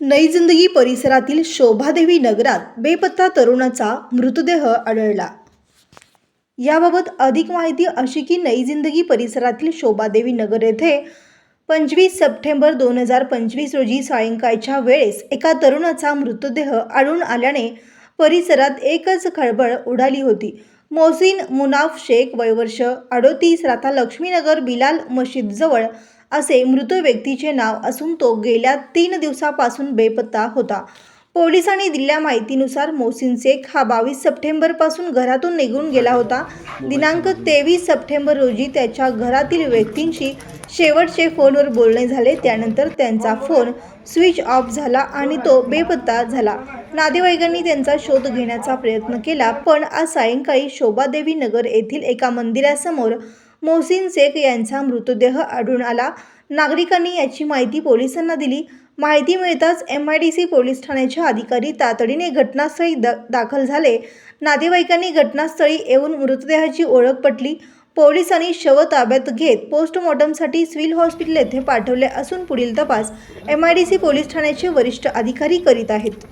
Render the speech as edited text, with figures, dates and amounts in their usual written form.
नई जिंदगी परिसरातील शोभादेवी नगरात बेपत्ता तरुणाचा मृतदेह आढळला। याबाबत अधिक माहिती अशी की नई जिंदगी परिसरातील शोभादेवी नगर येथे 25 सप्टेंबर 2025 रोजी सायंकाळच्या वेळेस एका तरुणाचा मृतदेह आढळून आल्याने परिसरात एकच खळबळ उडाली होती। मोहसिन मुनाफ शेख वय वर्ष 38 राहता लक्ष्मीनगर बिलाल मशीद जवळ असे मृत व्यक्तीचे नाव असून तो गेल्या 3 दिवसापासून बेपत्ता होता। पोलिसांनी दिलेल्या माहितीनुसार मोहसिन शेख हा 22 सप्टेंबर पासून घरातून निघून गेला होता। दिनांक 23 सप्टेंबर रोजी त्याच्या घरातील व्यक्तींशी शेवटचे फोनवर बोलणे झाले। त्यानंतर त्यांचा फोन स्विच ऑफ झाला आणि तो बेपत्ता झाला। नातेवाईकांनी त्यांचा शोध घेण्याचा प्रयत्न केला, पण आज सायंकाळी शोभादेवी नगर येथील एका मंदिरासमोर मोहसिन शेख यांचा मृतदेह आढळून आला। नागरिकांनी याची माहिती पोलिसांना दिली। माहिती मिळताच MIDC पोलीस ठाण्याचे अधिकारी तातडीने घटनास्थळी दाखल झाले। नातेवाईकांनी घटनास्थळी येऊन मृतदेहाची ओळख पटली। पोलिसांनी शव ताब्यात घेत पोस्टमॉर्टमसाठी सिव्हिल हॉस्पिटल येथे पाठवले असून पुढील तपास MIDC पोलीस ठाण्याचे वरिष्ठ अधिकारी करीत आहेत।